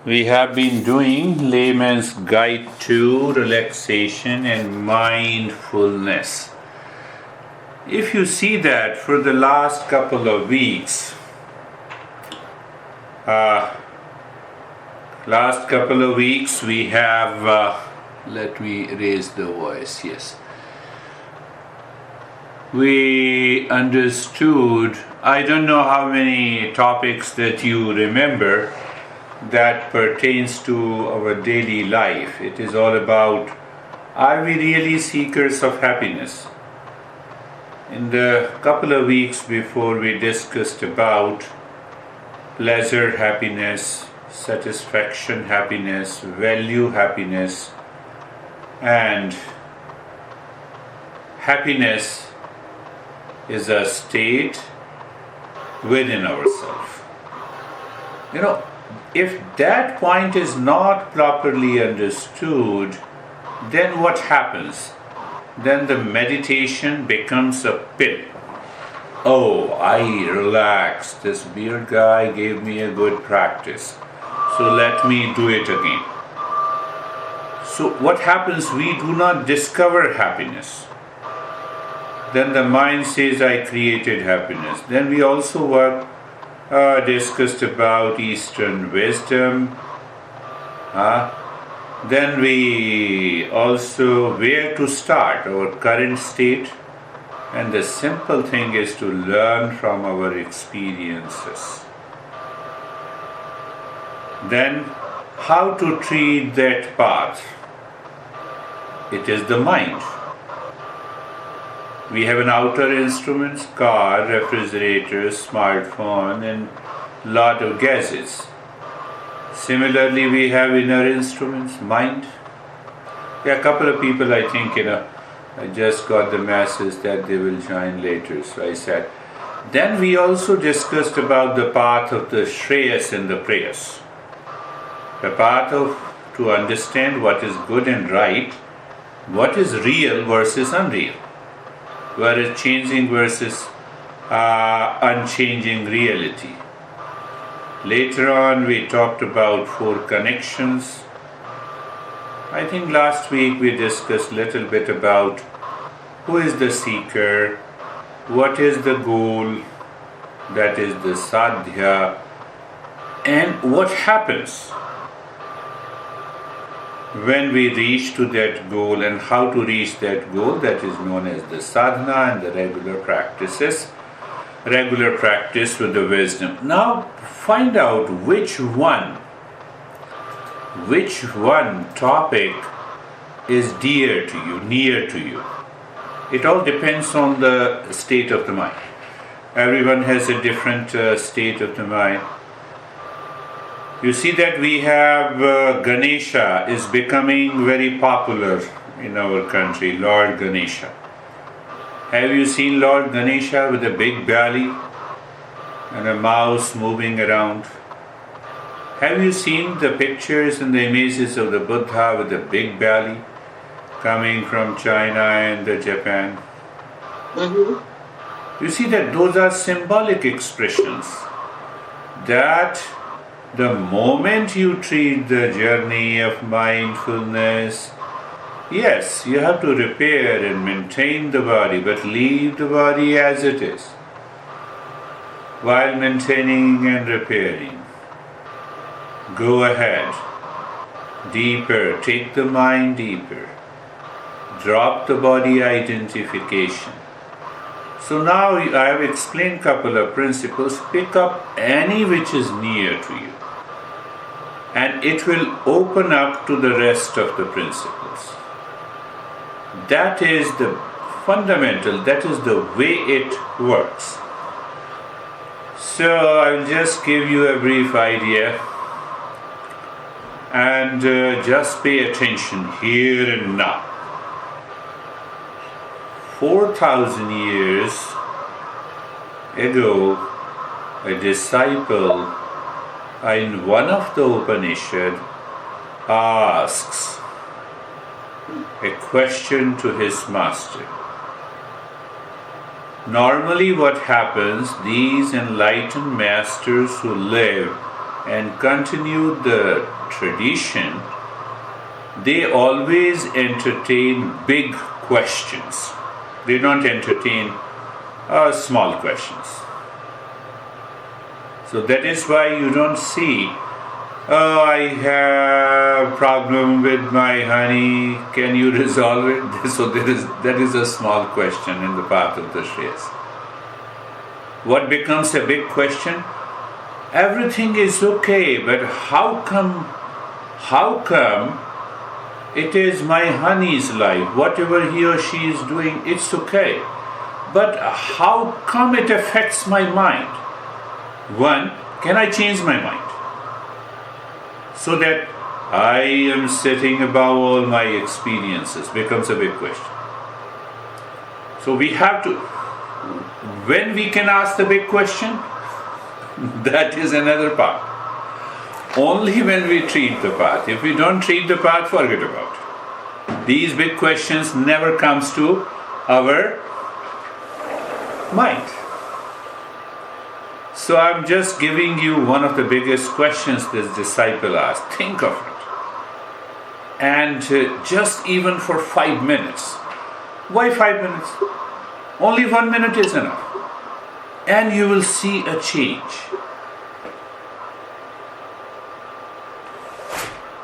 We have been doing Layman's Guide to Relaxation and Mindfulness. If you see that for the last couple of weeks, uh, we have, let me raise the voice, yes. We understood, I don't know how many topics that you remember that pertains to our daily life. It is all about, are we really seekers of happiness? In the couple of weeks before, we discussed about pleasure happiness, satisfaction happiness, value happiness, and happiness is a state within ourselves. If that point is not properly understood, then what happens? Then the meditation becomes a pill. Oh, I relaxed. This weird guy gave me a good practice, so let me do it again. So what happens? We do not discover happiness. Then the mind says, I created happiness. Then we also discussed about Eastern wisdom. Then we also where to start our current state. And the simple thing is to learn from our experiences. Then how to treat that path? It is the mind. We have an outer instruments, car, refrigerator, smartphone, and lot of gadgets. Similarly, we have inner instruments, mind. There are a couple of people, I think, I just got the message that they will join later, so I said. Then we also discussed about the path of the Shreyas and the Preyas. The path to understand what is good and right, what is real versus unreal. What is changing versus unchanging reality. Later on, we talked about 4 connections. I think last week we discussed a little bit about who is the seeker, what is the goal, that is the sadhya, and what happens when we reach to that goal and how to reach that goal. That is known as the sadhana and the regular practice with the wisdom. Now find out which one topic is dear to you, near to you. It all depends on the state of the mind. Everyone has a different state of the mind. You see that we have Ganesha is becoming very popular in our country, Lord Ganesha. Have you seen Lord Ganesha with a big belly and a mouse moving around? Have you seen the pictures and the images of the Buddha with a big belly coming from China and Japan? Mm-hmm. You see that those are symbolic expressions that the moment you treat the journey of mindfulness, yes, you have to repair and maintain the body, but leave the body as it is while maintaining and repairing. Go ahead, deeper, take the mind deeper, drop the body identification. So now I have explained a couple of principles. Pick up any which is near to you, and it will open up to the rest of the principles. That is the fundamental, that is the way it works. So I'll just give you a brief idea and just pay attention here and now. 4,000 years ago, a disciple in one of the Upanishad asks a question to his master. Normally what happens, these enlightened masters who live and continue the tradition, they always entertain big questions. They don't entertain small questions. So that is why you don't see, oh, I have problem with my honey, can you resolve it? So that is a small question in the path of the Shreyas. What becomes a big question? Everything is okay, but how come it is my honey's life, whatever he or she is doing, it's okay. But how come it affects my mind? One, can I change my mind? So that I am sitting above all my experiences becomes a big question. So we have to, when we can ask the big question, that is another path. Only when we treat the path. If we don't treat the path, forget about it. These big questions never comes to our mind. So I'm just giving you one of the biggest questions this disciple asked. Think of it. And just even for 5 minutes. Why 5 minutes? Only 1 minute is enough. And you will see a change.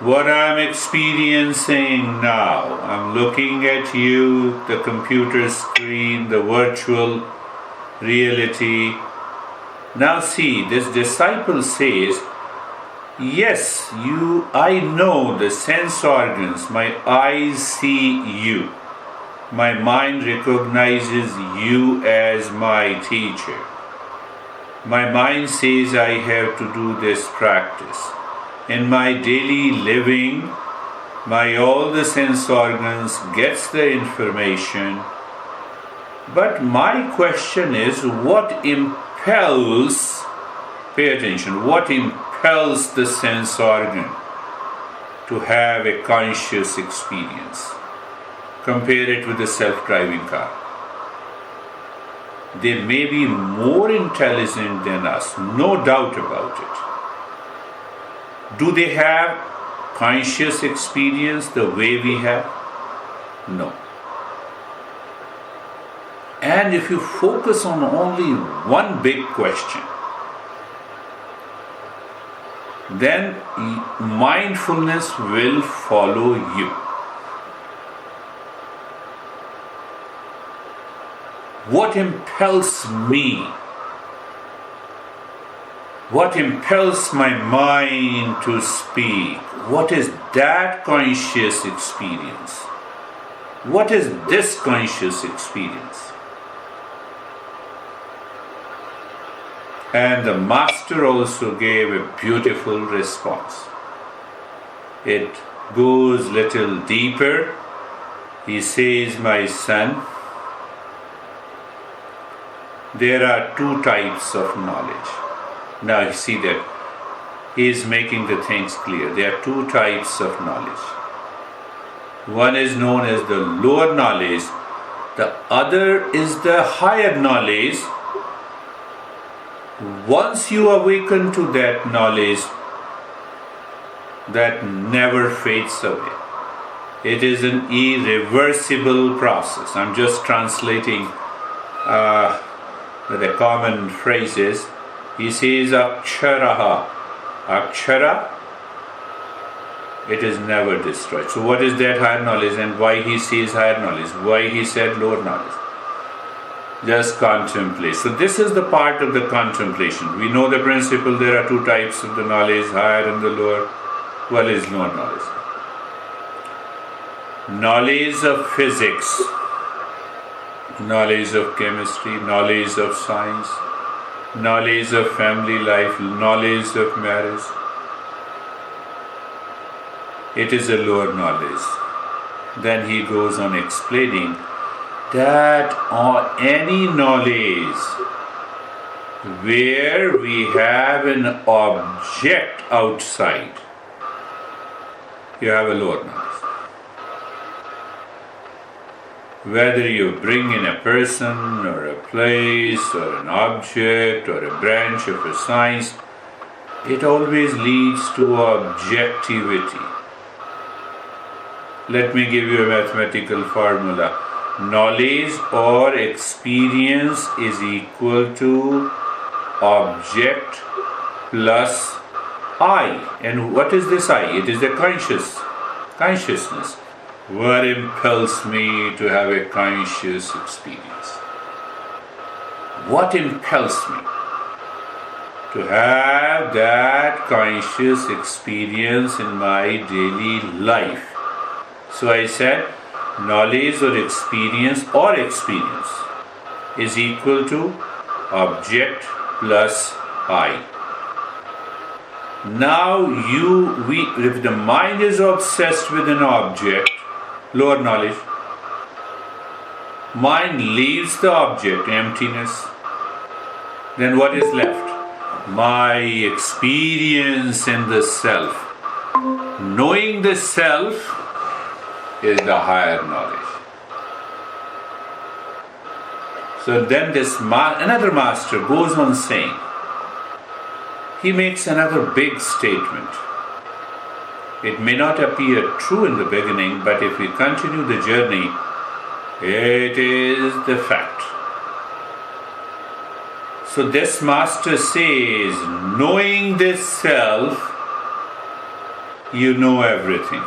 What I'm experiencing now, I'm looking at you, the computer screen, the virtual reality. Now see, this disciple says, yes, I know the sense organs, my eyes see you. My mind recognizes you as my teacher. My mind says I have to do this practice. In my daily living, all the sense organs gets the information. But my question is, what impels, pay attention, what impels the sense organ to have a conscious experience? Compare it with a self-driving car. They may be more intelligent than us, no doubt about it. Do they have conscious experience the way we have? No. And if you focus on only one big question, then mindfulness will follow you. What impels me? What impels my mind to speak? What is that conscious experience? What is this conscious experience? And the master also gave a beautiful response. It goes little deeper. He says, my son, there are two types of knowledge. Now you see that he is making the things clear. There are two types of knowledge. One is known as the lower knowledge. The other is the higher knowledge. Once you awaken to that knowledge, that never fades away. It is an irreversible process. I'm just translating the common phrases. He says aksharaha. Akshara, it is never destroyed. So what is that higher knowledge and why he says higher knowledge? Why he said lower knowledge? Just contemplate. So this is the part of the contemplation. We know the principle, there are two types of the knowledge, higher and the lower. What is lower knowledge? Knowledge of physics, knowledge of chemistry, knowledge of science, knowledge of family life, knowledge of marriage. It is a lower knowledge. Then he goes on explaining that any knowledge where we have an object outside, you have a lower knowledge. Whether you bring in a person or a place or an object or a branch of a science, it always leads to objectivity. Let me give you a mathematical formula. Knowledge or experience is equal to object plus I. And what is this I? It is a consciousness. What impels me to have a conscious experience? What impels me to have that conscious experience in my daily life? So I said, knowledge or experience is equal to object plus I. Now if the mind is obsessed with an object, lower knowledge, mind leaves the object, emptiness, then what is left? My experience in the self. Knowing the self is the higher knowledge. So then another master goes on saying, he makes another big statement. It may not appear true in the beginning, but if we continue the journey, it is the fact. So this master says, knowing this self, you know everything.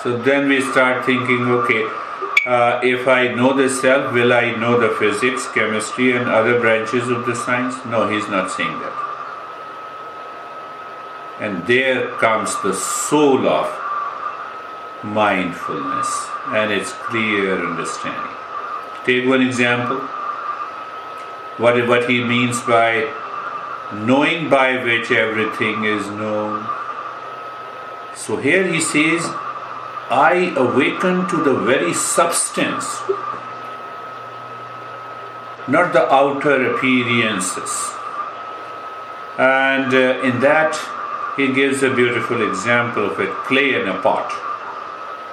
So then we start thinking, okay, if I know the self, will I know the physics, chemistry and other branches of the science? No, he's not saying that. And there comes the soul of mindfulness and its clear understanding. Take one example. What he means by knowing by which everything is known. So here he says, I awaken to the very substance, not the outer appearances. And in that, he gives a beautiful example of a clay and a pot.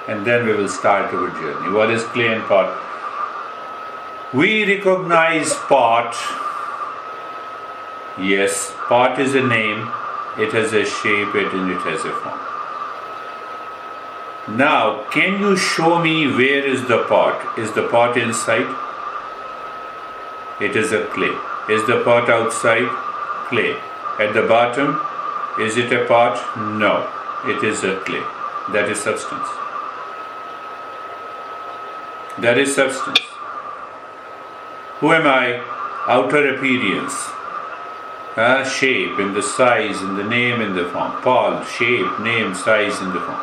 And then we will start our journey. What is clay and pot? We recognize pot. Yes, pot is a name. It has a shape and it has a form. Now, can you show me where is the pot? Is the pot inside? It is a clay. Is the pot outside? Clay. At the bottom, is it a pot? No, it is a clay. That is substance. That is substance. Who am I? Outer appearance. Shape in the size, in the name, in the form. Paul, shape, name, size, in the form.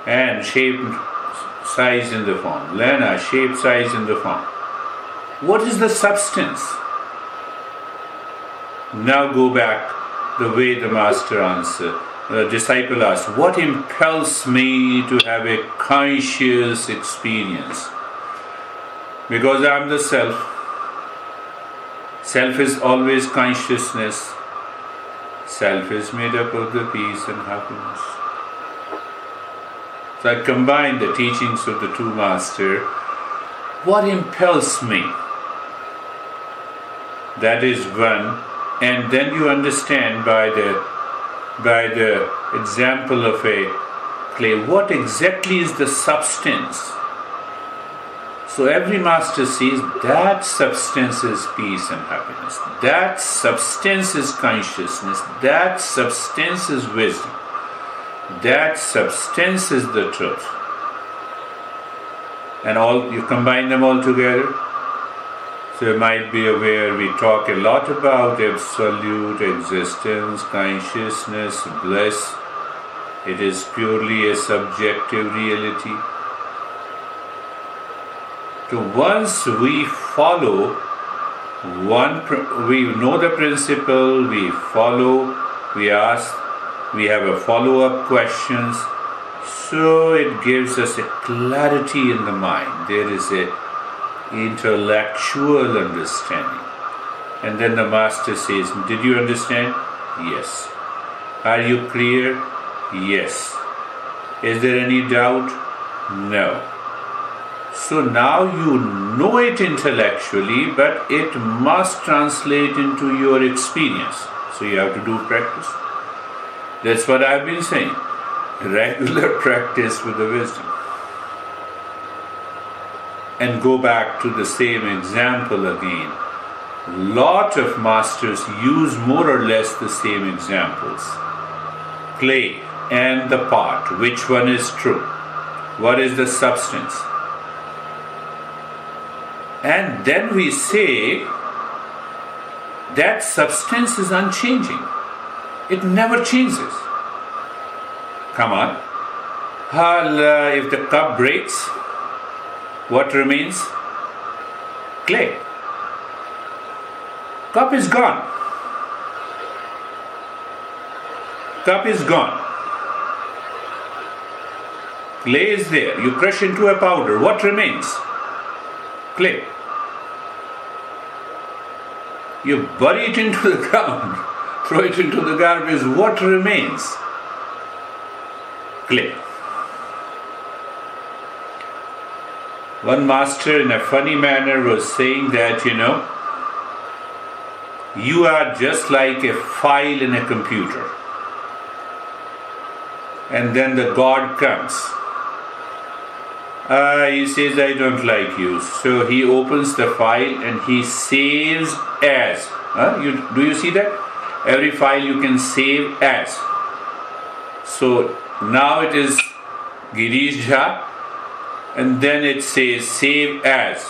And shape, size in the form. Lena, shape, size in the form. What is the substance? Now go back the way the master answered. The disciple asked, what impels me to have a conscious experience? Because I am the self. Self is always consciousness. Self is made up of the peace and happiness. So I combine the teachings of the two masters. What impels me? That is one. And then you understand by the example of a clay, what exactly is the substance? So every master says that substance is peace and happiness. That substance is consciousness. That substance is wisdom. That substance is the truth. And all you combine them all together. So you might be aware we talk a lot about absolute existence, consciousness, bliss. It is purely a subjective reality. So once we follow we know the principle, we follow, we ask, we have a follow-up questions. So it gives us a clarity in the mind. There is a intellectual understanding. And then the master says, did you understand? Yes. Are you clear? Yes. Is there any doubt? No. So now you know it intellectually, but it must translate into your experience. So you have to do practice. That's what I've been saying. Regular practice with the wisdom. And go back to the same example again. Lot of masters use more or less the same examples. Clay and the pot, which one is true? What is the substance? And then we say that substance is unchanging. It never changes. Come on. If the cup breaks, what remains? Clay. Cup is gone. Cup is gone. Clay is there. You crush into a powder. What remains? Clay. You bury it into the ground, throw it into the garbage. What remains? Clay. One master in a funny manner was saying that, you are just like a file in a computer. And then the God comes. He says, I don't like you. So he opens the file and he saves as. Do you see that? Every file you can save as. So now it is Girish Jha, and then it says save as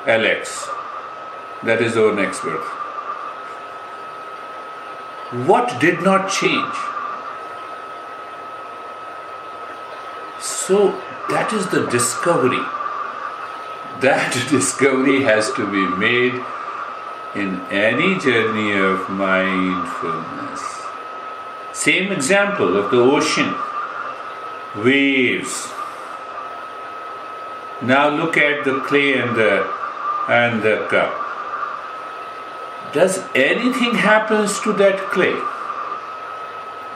Alex. That is our next birth. What did not change? So that is the discovery. That discovery has to be made in any journey of mindfulness. Same example of the ocean, waves. Now look at the clay and the cup. Does anything happens to that clay?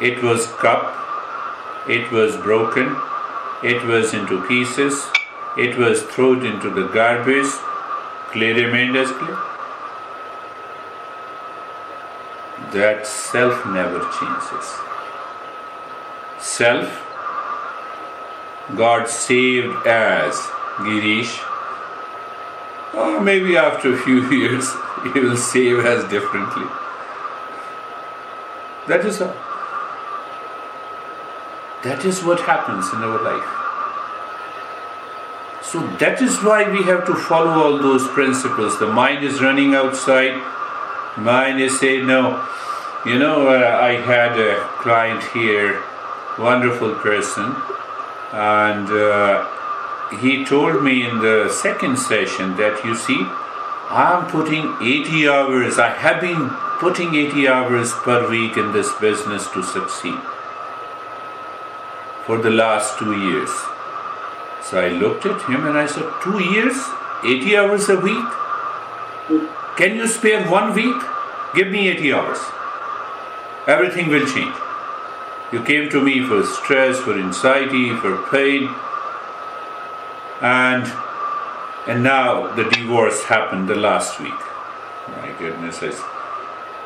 It was cup, it was broken, it was into pieces, it was thrown into the garbage, clay remained as clay. That self never changes. Self, God saved as Girish. Or maybe after a few years, He will save us differently. That is all. That is what happens in our life. So that is why we have to follow all those principles. The mind is running outside. Mind is saying, no. I had a client here, wonderful person, and he told me in the second session that, I'm putting 80 hours, I have been putting 80 hours per week in this business to succeed for the last 2 years. So I looked at him and I said, 2 years, 80 hours a week? Can you spare 1 week? Give me 80 hours. Everything will change. You came to me for stress, for anxiety, for pain, and now the divorce happened the last week. My goodness.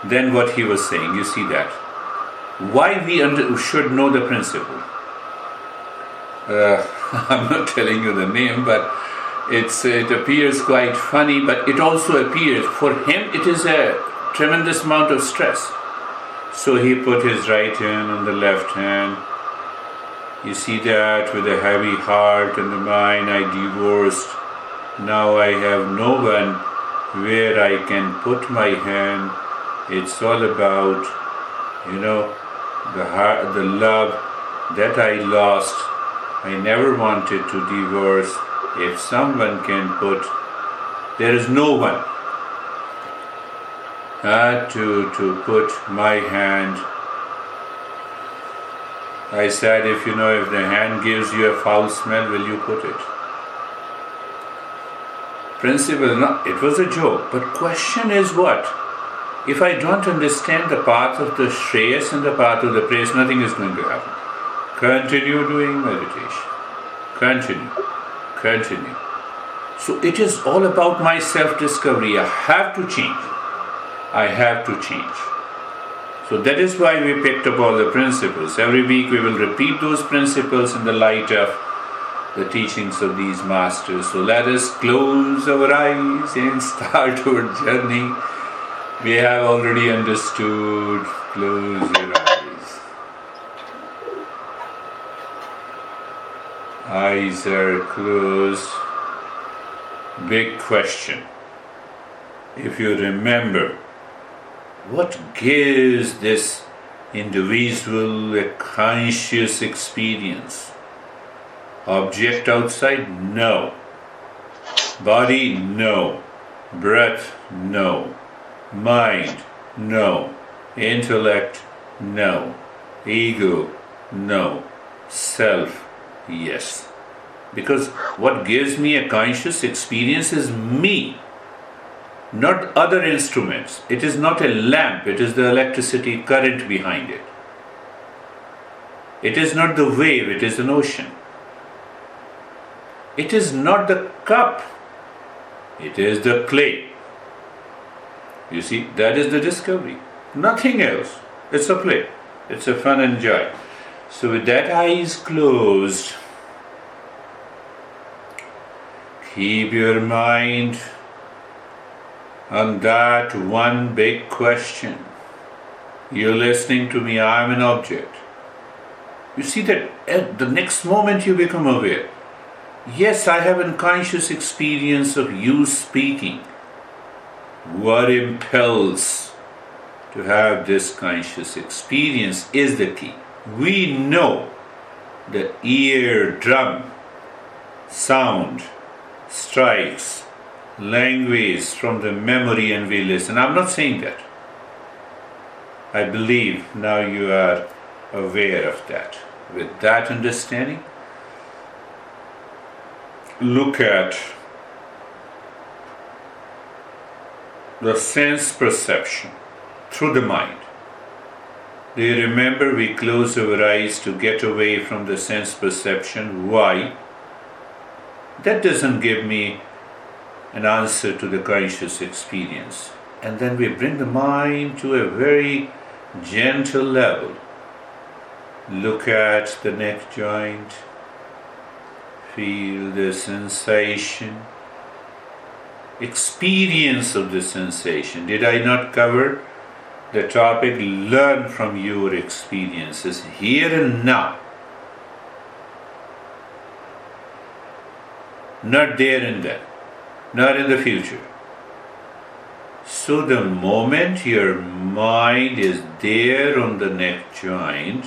Then what he was saying, you see that? Why we should know the principle. I'm not telling you the name, but it appears quite funny, but it also appears, for him it is a tremendous amount of stress. So he put his right hand on the left hand. You see that, with a heavy heart and the mind, I divorced. Now I have no one where I can put my hand. It's all about, the heart, the love that I lost. I never wanted to divorce. If someone can put, there is no one to put my hand. I said, if the hand gives you a foul smell, will you put it? Principle, no, it was a joke. But question is what? If I don't understand the path of the Shreyas and the path of the praise, nothing is going to happen. Continue doing meditation. Continue. continue. So it is all about my self-discovery. I have to change. I have to change. So that is why we picked up all the principles. Every week we will repeat those principles in the light of the teachings of these masters. So let us close our eyes and start our journey. We have already understood. Close your eyes. Eyes are closed. Big question. If you remember, what gives this individual a conscious experience? Object outside? No. Body? No. Breath? No. Mind? No. Intellect? No. Ego? No. Self? Yes. Because what gives me a conscious experience is me, not other instruments. It is not a lamp, it is the electricity current behind it. It is not the wave, it is an ocean. It is not the cup, it is the clay. You see, that is the discovery. Nothing else. It's a play. It's a fun and joy. So with that eyes closed, keep your mind on that one big question. You're listening to me, I'm an object. You see that at the next moment you become aware. Yes, I have a conscious experience of you speaking. What impels to have this conscious experience is the key. We know the eardrum sound strikes language from the memory and we listen. I'm not saying that. I believe now you are aware of that. With that understanding, look at the sense perception through the mind. Do you remember we close our eyes to get away from the sense perception? Why? That doesn't give me an answer to the conscious experience. And then we bring the mind to a very gentle level. Look at the neck joint. Feel the sensation. Experience of the sensation. Did I not cover the topic? Learn from your experiences here and now. Not there and then. Not in the future. So the moment your mind is there on the neck joint,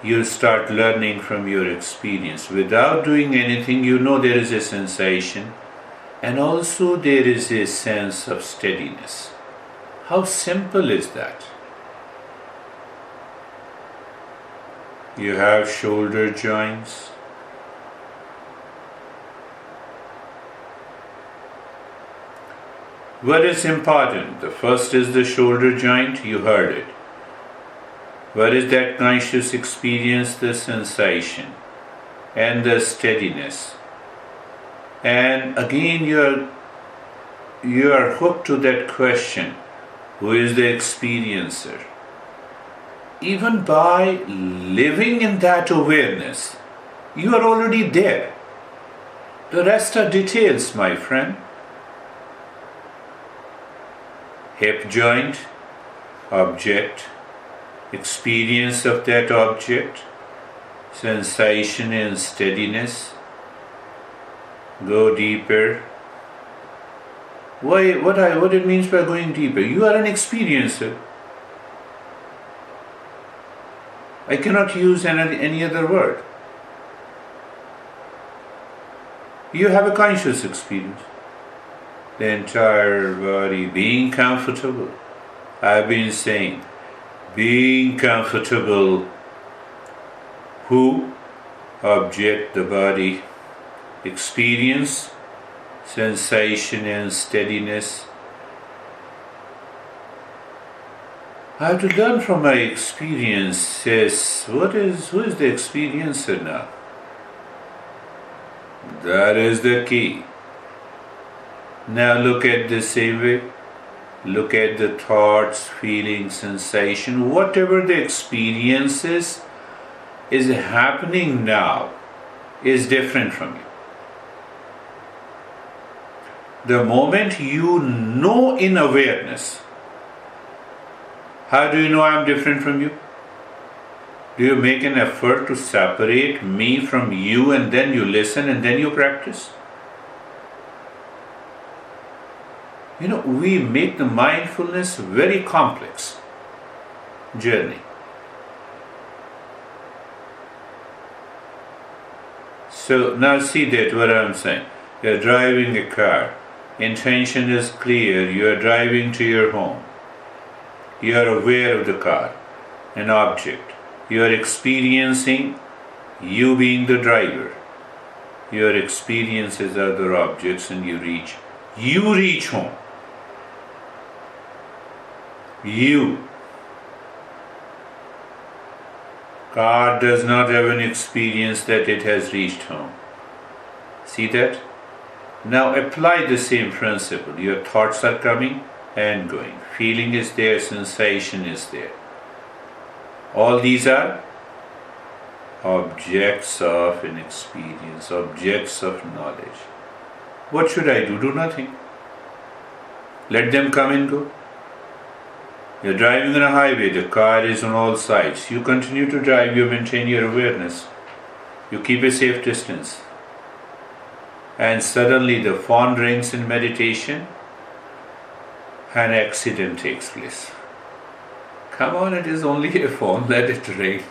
you start learning from your experience. Without doing anything, you know there is a sensation and also there is a sense of steadiness. How simple is that? You have shoulder joints. What is important? The first is the shoulder joint, you heard it. What is that conscious experience? The sensation and the steadiness. And again you are hooked to that question, who is the experiencer? Even by living in that awareness, you are already there. The rest are details, my friend. Hip joint, object, experience of that object, sensation and steadiness. Go deeper. What it means by going deeper? You are an experiencer. I cannot use any other word. You have a conscious experience. The entire body being comfortable. I've been saying, being comfortable. Who? Object, the body. Experience, sensation and steadiness. I have to learn from my experiences. Who is the experiencer now? That is the key. Now look at the same way. Look at the thoughts, feelings, sensation, whatever the experiences is happening now is different from you. The moment you know in awareness, how do you know I am different from you? Do you make an effort to separate me from you and then you listen and then you practice? We make the mindfulness very complex journey. So now see that what I'm saying. You're driving a car. Intention is clear. You are driving to your home. You are aware of the car, an object. You are experiencing you being the driver. Your experiences are the objects and you reach home. You. Car does not have an experience that it has reached home. See that? Now apply the same principle. Your thoughts are coming and going. Feeling is there, sensation is there. All these are objects of an experience, objects of knowledge. What should I do? Do nothing. Let them come and go. You're driving on a highway, the car is on all sides. You continue to drive, you maintain your awareness. You keep a safe distance. And suddenly the phone rings in meditation, an accident takes place. Come on, it is only a phone, let it ring.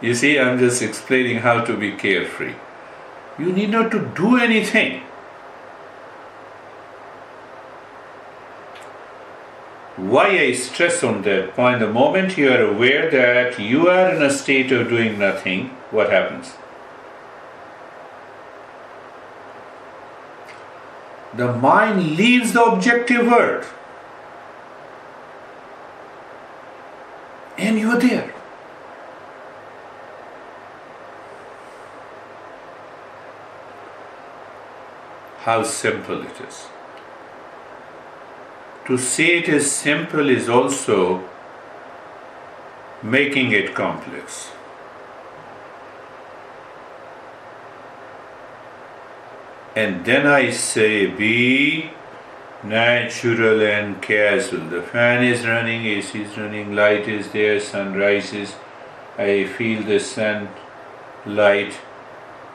You see, I'm just explaining how to be carefree. You need not to do anything. Why I stress on that point, the moment you are aware that you are in a state of doing nothing, what happens? The mind leaves the objective world. And you are there. How simple it is. To say it is simple is also making it complex. And then I say, be natural and casual. The fan is running, AC is running, light is there, sun rises. I feel the sun light.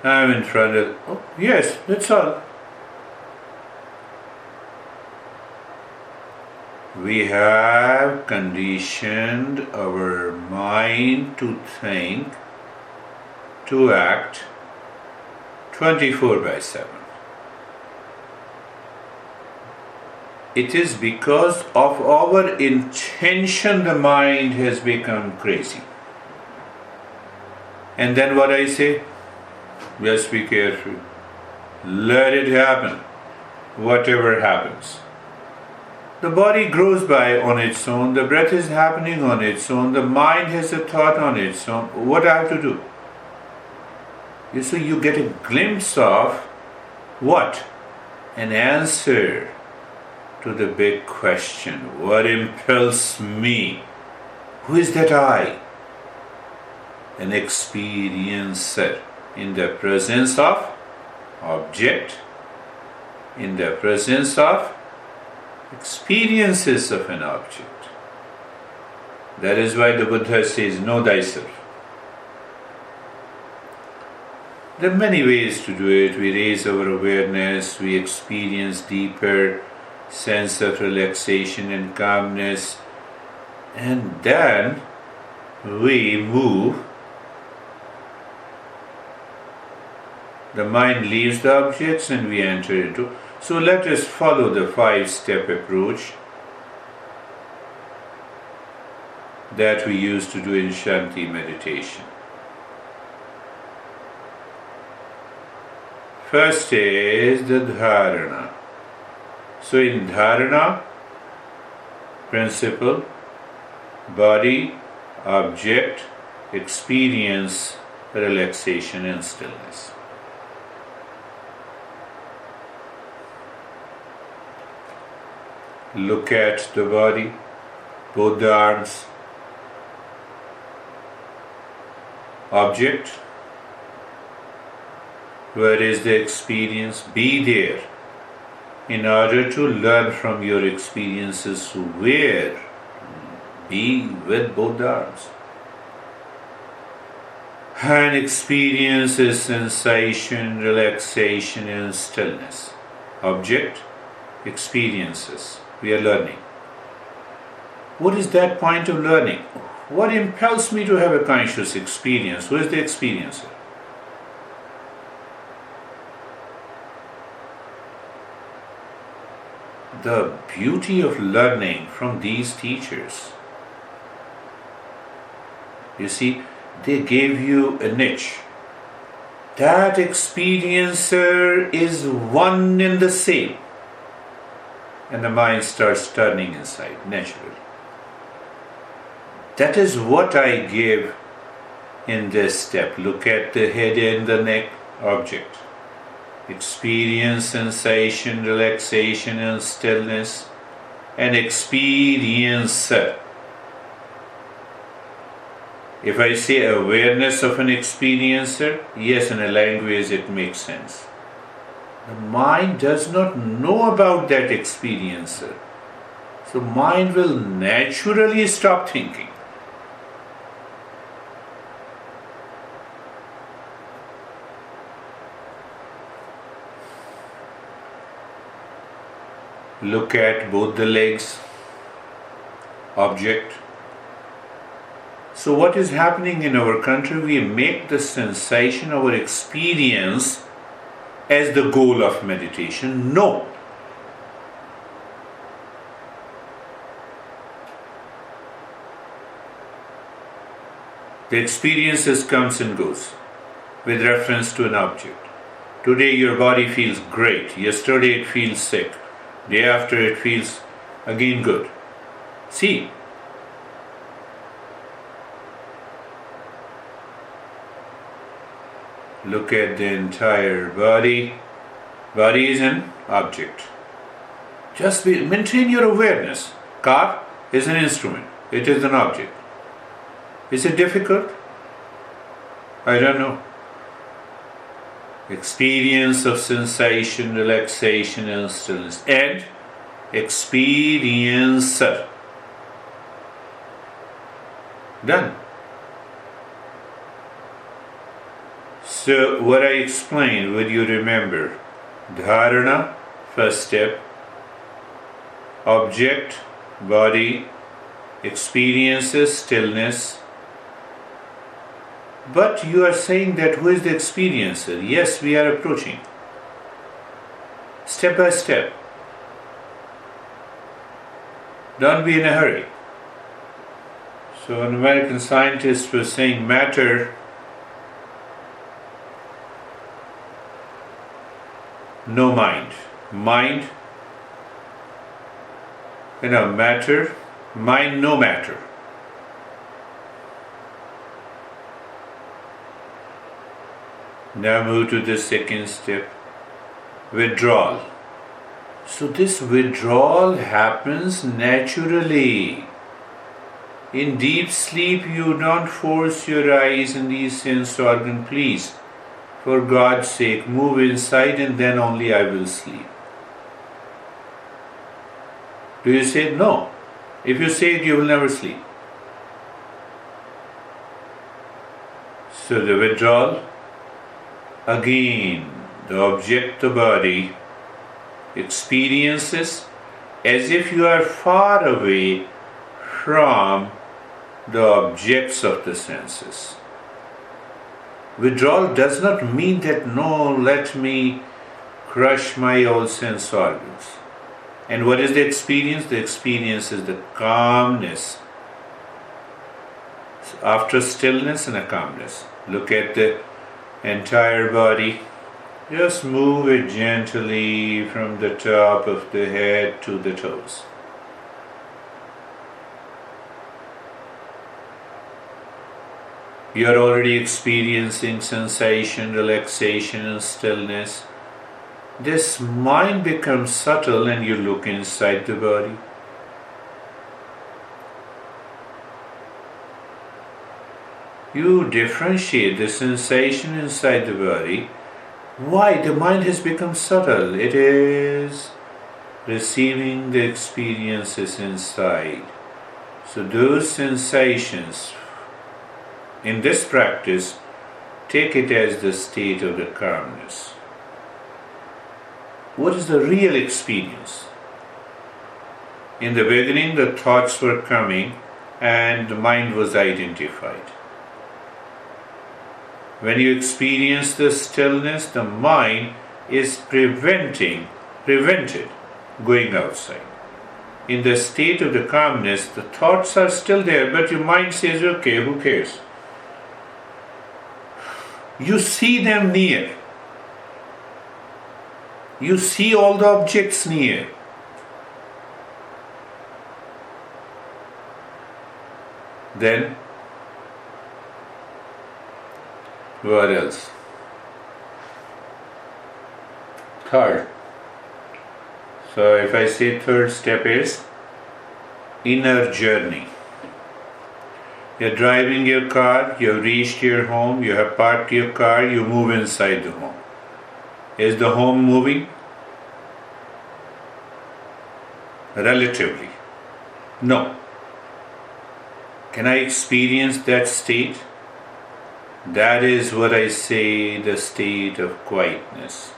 I'm in front of. Oh, yes, that's all. We have conditioned our mind to think, to act 24/7. It is because of our intention the mind has become crazy. And then what I say? Just be careful. Let it happen. Whatever happens. The body grows by on its own, the breath is happening on its own, the mind has a thought on its own. What I have to do? You get a glimpse of what? An answer to the big question. What impels me? Who is that I? An experiencer in the presence of object, in the presence of experiences of an object. That is why the Buddha says, know thyself. There are many ways to do it. We raise our awareness, we experience deeper sense of relaxation and calmness, and then we move. The mind leaves the objects and we enter into. So let us follow the 5-step approach that we used to do in Shanti meditation. First is the dharana. So in dharana, principle, body, object, experience, relaxation and stillness. Look at the body, both the arms. Object. Where is the experience? Be there in order to learn from your experiences. Where? Be with both the arms. And experience is sensation, relaxation, and stillness. Object, experiences. We are learning. What is that point of learning? What impels me to have a conscious experience? Who is the experiencer? The beauty of learning from these teachers. You see, they gave you a niche. That experiencer is one and the same. And the mind starts turning inside naturally. That is what I give in this step. Look at the head and the neck. Object. Experience, sensation, relaxation, and stillness. And experiencer. If I say awareness of an experiencer, yes, in a language it makes sense. The mind does not know about that experiencer. So mind will naturally stop thinking. Look at both the legs. Object. So what is happening in our country? We make the sensation, our experience, as the goal of meditation. No. The experiences comes and goes with reference to an object. Today your body feels great. Yesterday it feels sick. Day after it feels again good. See, look at the entire body. Body is an object. Just maintain your awareness. Car is an instrument. It is an object. Is it difficult? I don't know. Experience of sensation, relaxation, and stillness. And experiencer. Done. So what I explained, would you remember? Dharana, first step. Object, body. Experiences, stillness. But you are saying that who is the experiencer? Yes, we are approaching. Step by step. Don't be in a hurry. So an American scientist was saying matter, no mind. Mind, matter, mind, no matter. Now move to the second step, withdrawal. So this withdrawal happens naturally. In deep sleep, you don't force your eyes in these sense organs. Please, for God's sake, move inside and then only I will sleep. Do you say no? If you say it, you will never sleep. So the withdrawal. Again, the object, the body, experiences as if you are far away from the objects of the senses. Withdrawal does not mean that no, let me crush my all sense organs. And what is the experience? The experience is the calmness. So after stillness and a calmness, look at the entire body. Just move it gently from the top of the head to the toes. You are already experiencing sensation, relaxation, and stillness. this mind becomes subtle and you look inside the body. You differentiate the sensation inside the body. Why? The mind has become subtle. It is receiving the experiences inside. So those sensations, in this practice, take it as the state of the calmness. What is the real experience? In the beginning, the thoughts were coming and the mind was identified. When you experience the stillness, the mind is prevented going outside. In the state of the calmness, the thoughts are still there, but your mind says, okay, who cares? You see them near. You see all the objects near. Then, what else? Third. So if I say third step is inner journey. You're driving your car, you've reached your home, you have parked your car, you move inside the home. Is the home moving? Relatively. No. Can I experience that state? That is what I say, the state of quietness.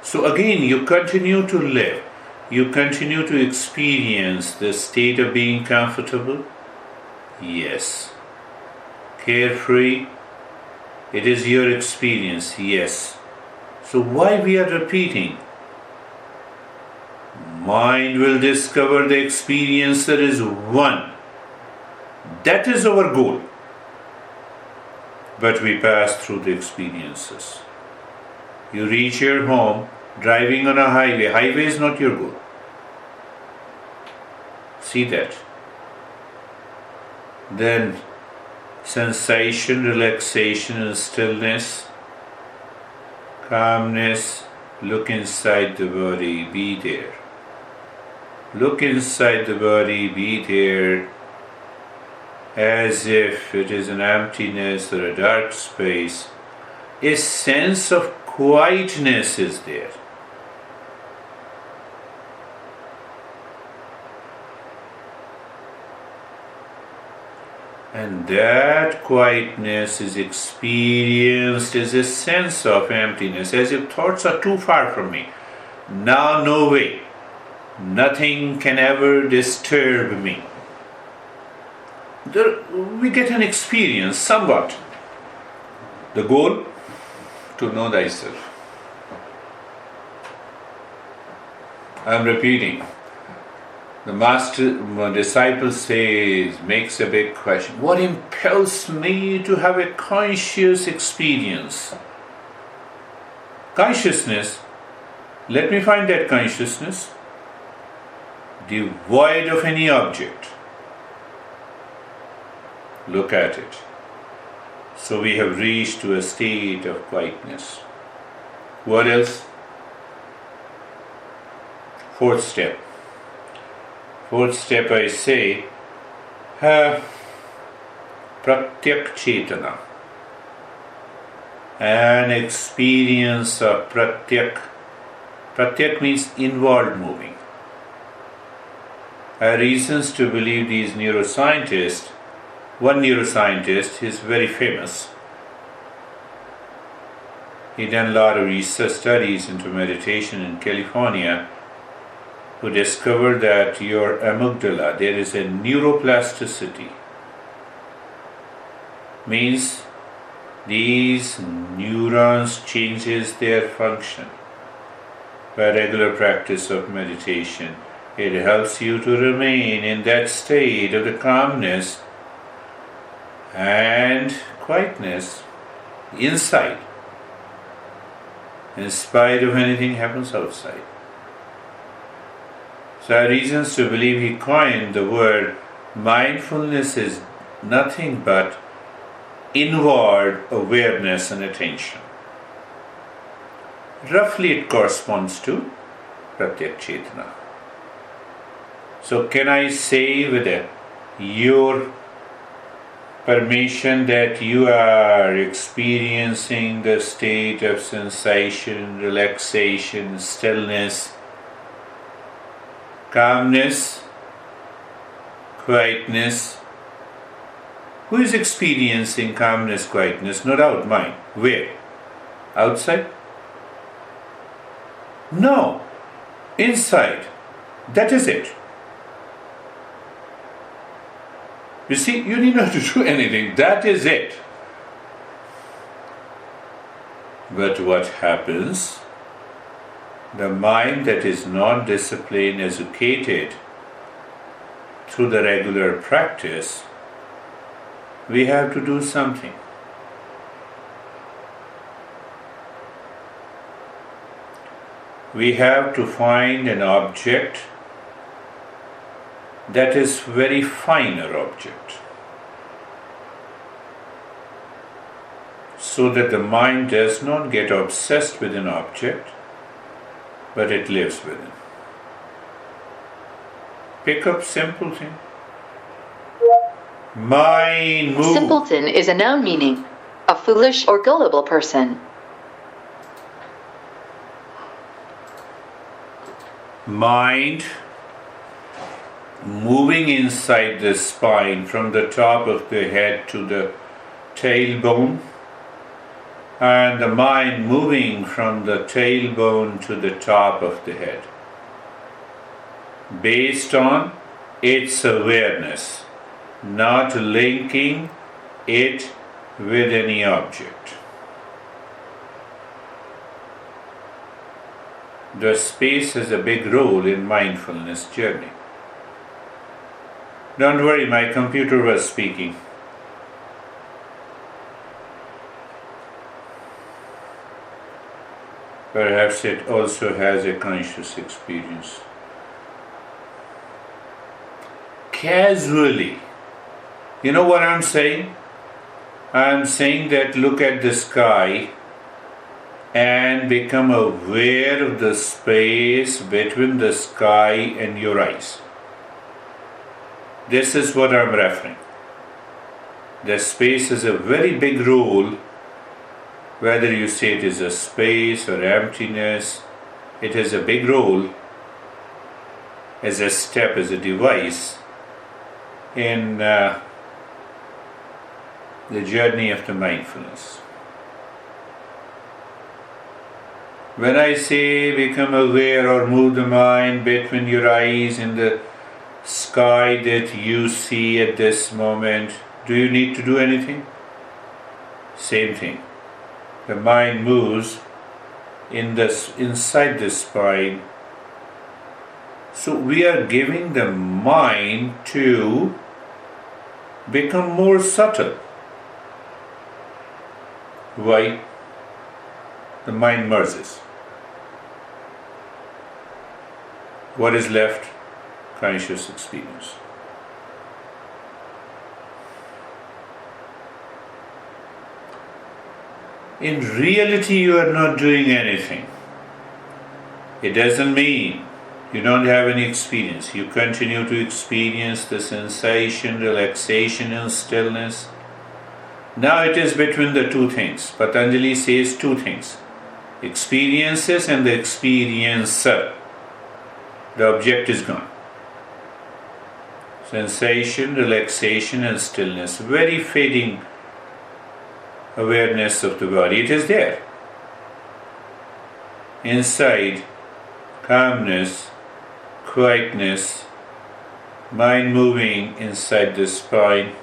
So again, you continue to live, you continue to experience the state of being comfortable. Yes. Carefree, it is your experience. Yes. So why we are repeating? Mind will discover the experiencer is one. That is our goal. But we pass through the experiences. You reach your home driving on a highway. Highway is not your goal. See that. Then sensation, relaxation and stillness, calmness, look inside the body, be there. Look inside the body, be there, as if it is an emptiness or a dark space. A sense of quietness is there. And that quietness is experienced as a sense of emptiness, as if thoughts are too far from me. Now, no way. Nothing can ever disturb me. We get an experience somewhat. The goal? To know thyself. I am repeating. The disciple says, makes a big question. What impels me to have a conscious experience? Consciousness. Let me find that consciousness. Devoid of any object. Look at it. So we have reached to a state of quietness. What else? Fourth step. Fourth step I say, Pratyak Chetana. An experience of Pratyak. Pratyak means inward moving. I have reasons to believe these neuroscientists. One neuroscientist is very famous. He done a lot of research studies into meditation in California, who discovered that your amygdala, there is a neuroplasticity. Means these neurons changes their function. By regular practice of meditation, it helps you to remain in that state of the calmness and quietness inside, in spite of anything happens outside. So I have reasons to believe he coined the word mindfulness is nothing but inward awareness and attention. roughly it corresponds to Pratyak Chetana. So can I say with your permission that you are experiencing the state of sensation, relaxation, stillness, calmness, quietness? Who is experiencing calmness, quietness? No doubt mind. Where? Outside? No. Inside. That is it. You see, you need not to do anything. That is it. But what happens? The mind that is not disciplined, educated through the regular practice, we have to do something. We have to find an object that is very finer object, so that the mind does not get obsessed with an object, but it lives with it. Pick up simple thing. Mind move. Simpleton is a noun meaning a foolish or gullible person. Mind moving inside the spine from the top of the head to the tailbone, and the mind moving from the tailbone to the top of the head, based on its awareness, not linking it with any object. The space has a big role in mindfulness journey. Don't worry, my computer was speaking. Perhaps it also has a conscious experience. Casually. You know what I'm saying? I'm saying that look at the sky and become aware of the space between the sky and your eyes. This is what I'm referring. The space has a very big role, whether you say it is a space or emptiness, it has a big role as a step, as a device in the journey of the mindfulness. When I say become aware or move the mind between your eyes in the sky that you see at this moment, do you need to do anything? Same thing. The mind moves inside the spine. So we are giving the mind to become more subtle. Why? The mind merges. What is left? Conscious experience. In reality, you are not doing anything. It doesn't mean you don't have any experience. You continue to experience the sensation, relaxation, and stillness. Now it is between the two things. Patanjali says two things: experiences and the experiencer. The object is gone. Sensation, relaxation, and stillness. Very fading awareness of the body. It is there. Inside, calmness, quietness, mind moving inside the spine.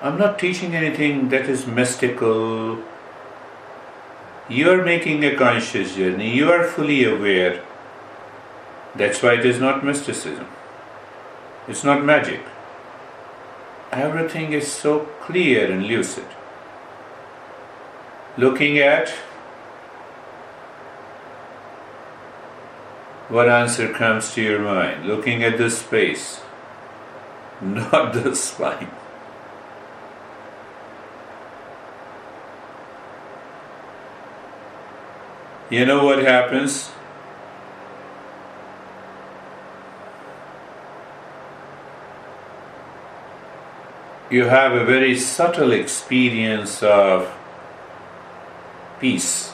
I'm not teaching anything that is mystical. You are making a conscious journey. You are fully aware. That's why it is not mysticism. It's not magic. Everything is so clear and lucid. Looking at what answer comes to your mind. Looking at the space, not the spine. You know what happens? You have a very subtle experience of peace,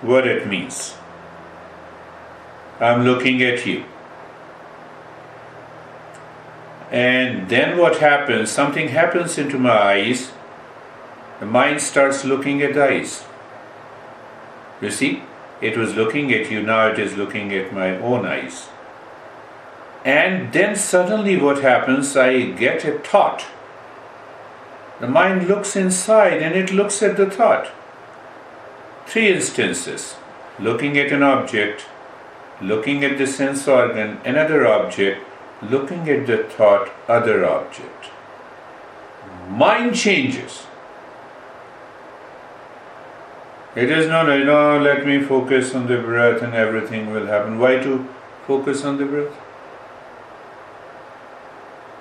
what it means. I'm looking at you. And then what happens? Something happens into my eyes. The mind starts looking at the eyes. You see, it was looking at you, now it is looking at my own eyes. And then suddenly what happens? I get a thought. The mind looks inside and it looks at the thought. 3 instances: looking at an object, looking at the sense organ, another object, looking at the thought, other object. Mind changes. It is not, let me focus on the breath and everything will happen. Why to focus on the breath?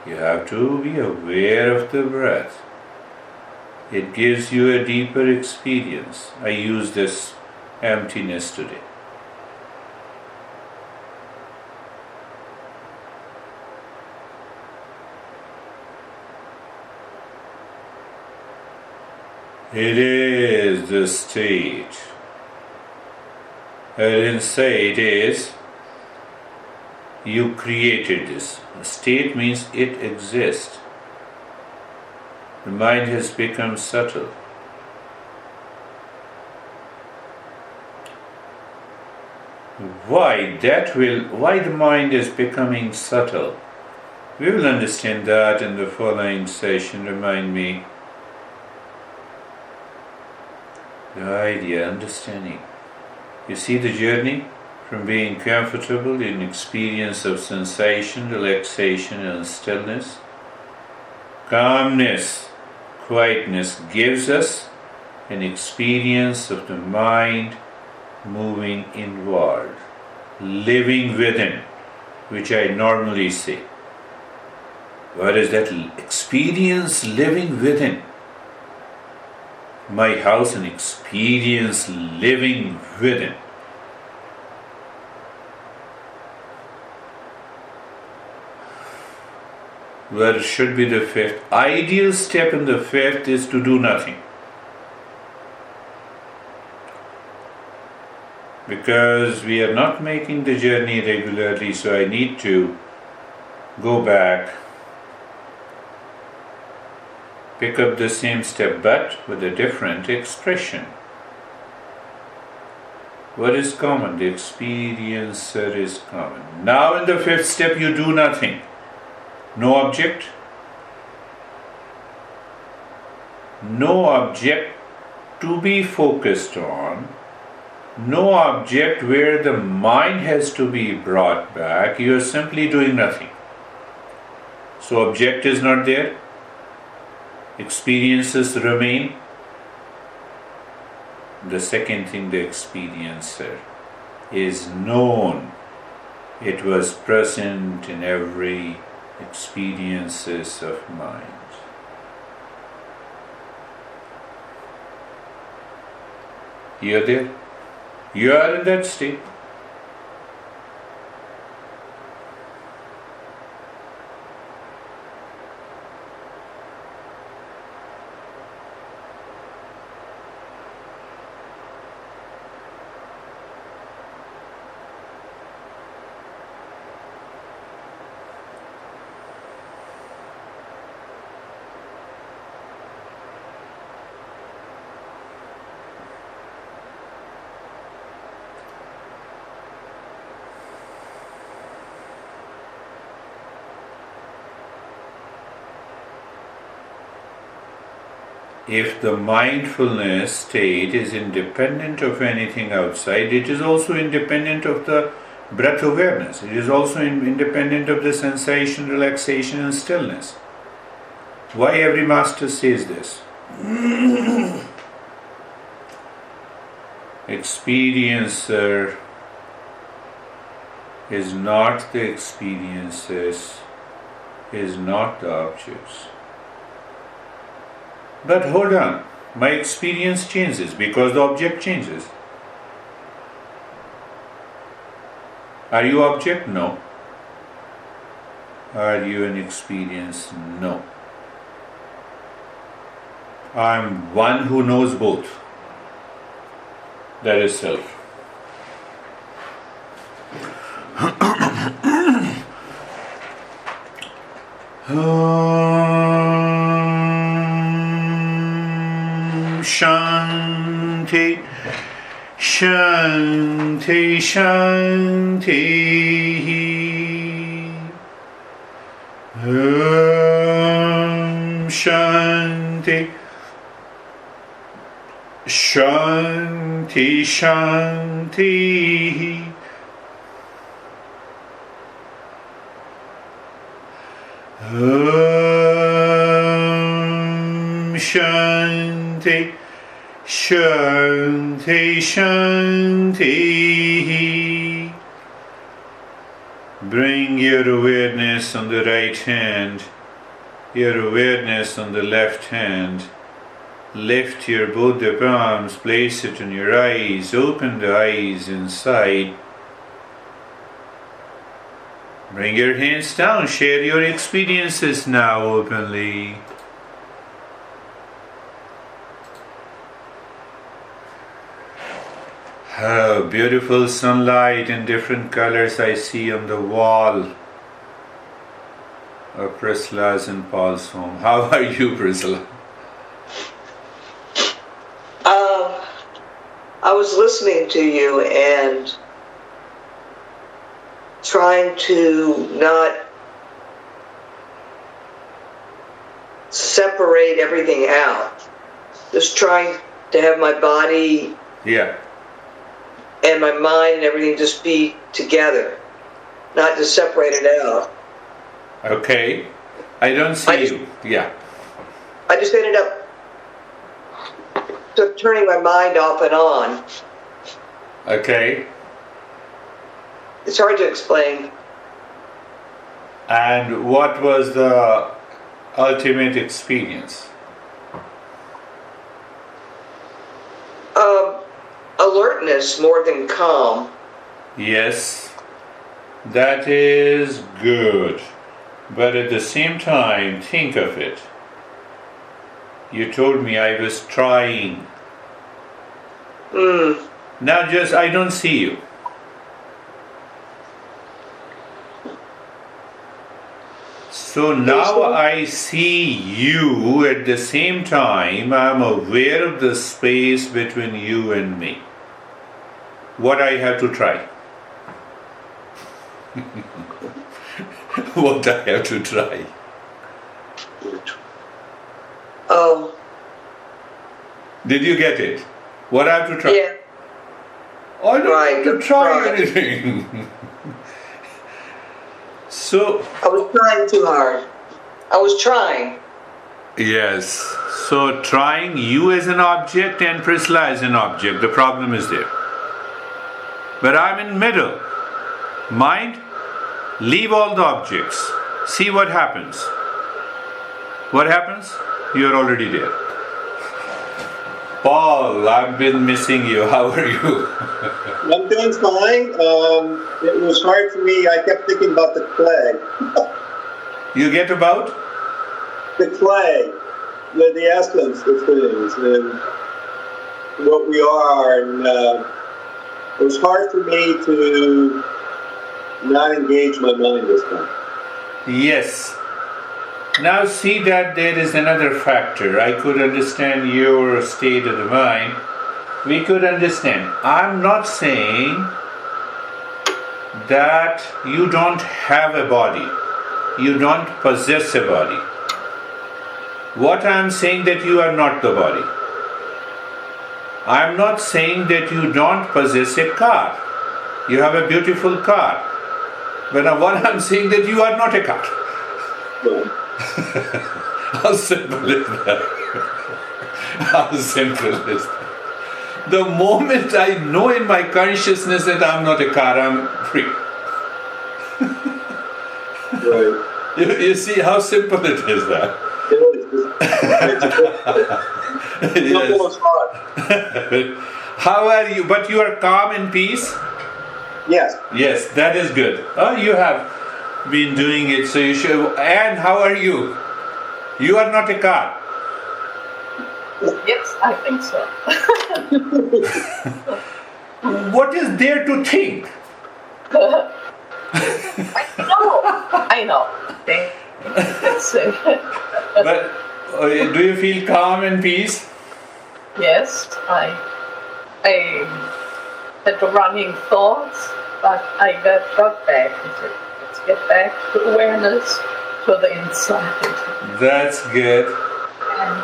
You have to be aware of the breath. It gives you a deeper experience. I use this emptiness today. It is the state. I didn't say it is. You created this. State means it exists. The mind has become subtle. Why the mind is becoming subtle? We will understand that in the following session. Remind me. The idea, understanding. You see the journey from being comfortable in experience of sensation, relaxation and stillness. Calmness, quietness gives us an experience of the mind moving inward, living within, which I normally say. What is that experience living within? My house, an experience living within. Where should be the 5th? Ideal step in the 5th is to do nothing. Because we are not making the journey regularly, so I need to go back, pick up the same step but with a different expression. What is common? The experiencer is common. Now in the 5th step you do nothing. No object. No object to be focused on. No object where the mind has to be brought back. You are simply doing nothing. So object is not there. Experiences remain. The second thing, the experiencer is known. It was present in every experiences of mind. You are there. You are in that state. If the mindfulness state is independent of anything outside, it is also independent of the breath awareness. It is also independent of the sensation, relaxation and stillness. Why every master says this? Experiencer is not the experiences, is not the objects. But hold on, my experience changes because the object changes. Are you object? No. Are you an experience? No. I'm one who knows both. That is self. Shanti, Shanti, Shanti. Shanti, Shanti, Shanti. Shanti, Shanti, Shanti. Bring your awareness on the right hand, your awareness on the left hand. Lift your both the palms, place it on your eyes, open the eyes inside. Bring your hands down, share your experiences now openly. How beautiful sunlight in different colors I see on the wall of Priscilla's and Paul's home. How are you, Priscilla? I was listening to you and trying to not separate everything out. Just trying to have my body and my mind and everything just be together, not just separate it out. Okay. I don't see you. Yeah. I just ended up turning my mind off and on. Okay. It's hard to explain. And what was the ultimate experience? Alertness more than calm. Yes, that is good. But at the same time, think of it. You told me I was trying. Now just, I don't see you. So now I see you. At the same time, I'm aware of the space between you and me. What I have to try? What I have to try? Did you get it? What I have to try? Yeah. I don't have to try anything. So I was trying too hard. I was trying. yes. So trying you as an object and Priscilla as an object. The problem is there. But I'm in middle. Mind, leave all the objects. See what happens. What happens? You're already there. Paul, I've been missing you. How are you? I'm doing fine. It was hard for me. I kept thinking about the clay. You get about? The clay, the essence of things, and what we are. And it was hard for me to not engage my mind this time. Yes. Now see that there is another factor. I could understand your state of the mind. We could understand. I'm not saying that you don't have a body. You don't possess a body. What I'm saying that you are not the body. I'm not saying that you don't possess a car. You have a beautiful car. But what I'm saying that you are not a car. How simple is that? How simple is that? The moment I know in my consciousness that I'm not a car, I'm free. Right. You see how simple it is that? Yes. How are you? But you are calm and peace? Yes. Yes, that is good. Oh, you have been doing it, so you should. And how are you? You are not a car. Yes, I think so. What is there to think? I know. But do you feel calm and peace? Yes, I had running thoughts, but I got back. Let's get back to awareness, to the inside. That's good.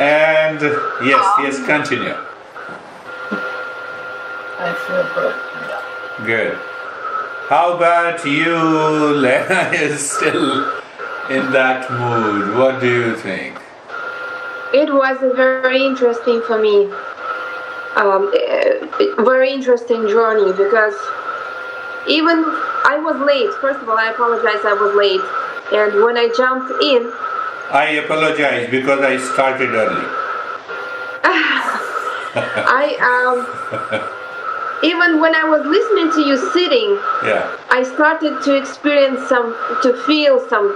And yes, continue. I feel good. Yeah. Good. How about you? Lena is still in that mood. What do you think? It was very interesting for me. Very interesting journey, because even I was late. First of all, I apologize, I was late. And when I jumped in, I apologize because I started early. Even when I was listening to you sitting, Yeah. I started to feel some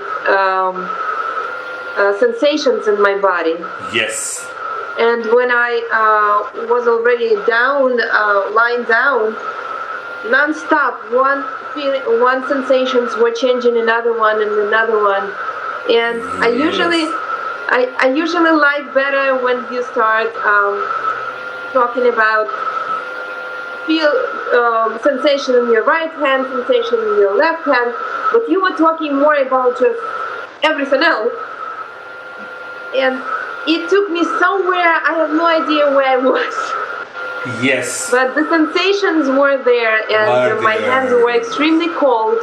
sensations in my body. Yes. And when I was already down, lying down, non-stop, one feeling, one sensations were changing another one and another one. And I usually like better when you start talking about feel sensation in your right hand, sensation in your left hand, but you were talking more about just everything else. And it took me somewhere, I have no idea where I was. Yes. But the sensations were there, and my hands were extremely cold.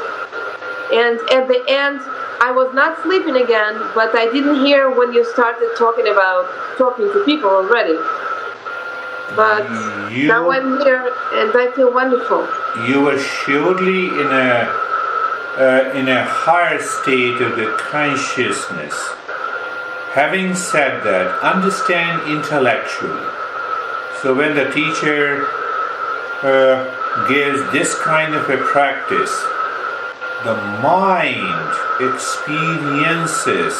And at the end, I was not sleeping again, but I didn't hear when you started talking to people already. But now I'm here, and I feel wonderful. You were surely in a higher state of the consciousness. Having said that, understand intellectually. So when the teacher gives this kind of a practice, the mind experiences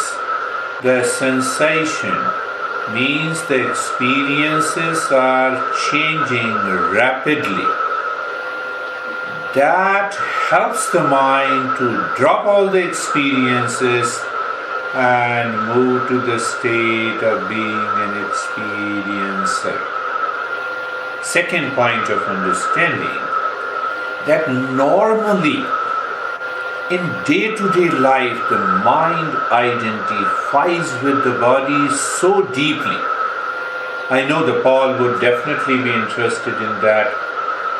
the sensation, means the experiences are changing rapidly. That helps the mind to drop all the experiences and move to the state of being an experiencer. Second point of understanding, that normally in day-to-day life the mind identifies with the body so deeply. I know that Paul would definitely be interested in that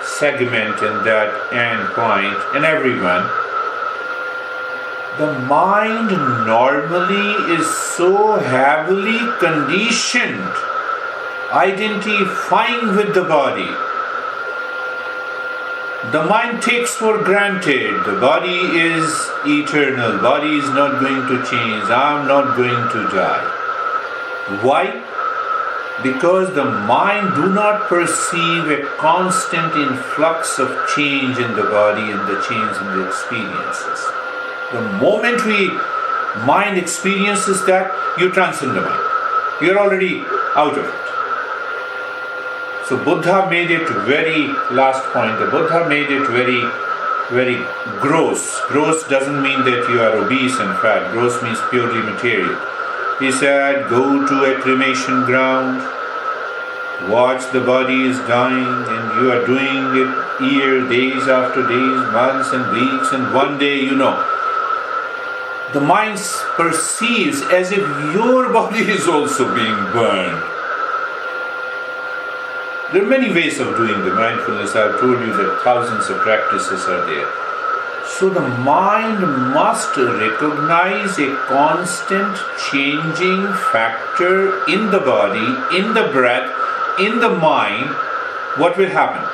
segment and that end point, and everyone. The mind normally is so heavily conditioned, identifying with the body. The mind takes for granted the body is eternal, body is not going to change, I am not going to die. Why? Because the mind do not perceive a constant influx of change in the body and the change in the experiences. The moment mind experiences that, you transcend the mind. You're already out of it. So Buddha made it very, last point, the Buddha made it very, very gross. Gross doesn't mean that you are obese and fat. Gross means purely material. He said, go to a cremation ground, watch the body is dying, and you are doing it days after days, months and weeks, and one day, the mind perceives as if your body is also being burned. There are many ways of doing the mindfulness. I've told you that thousands of practices are there. So the mind must recognize a constant changing factor in the body, in the breath, in the mind. What will happen?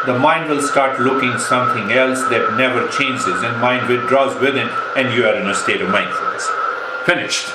The mind will start looking something else that never changes, and mind withdraws within, and you are in a state of mindfulness. Finished.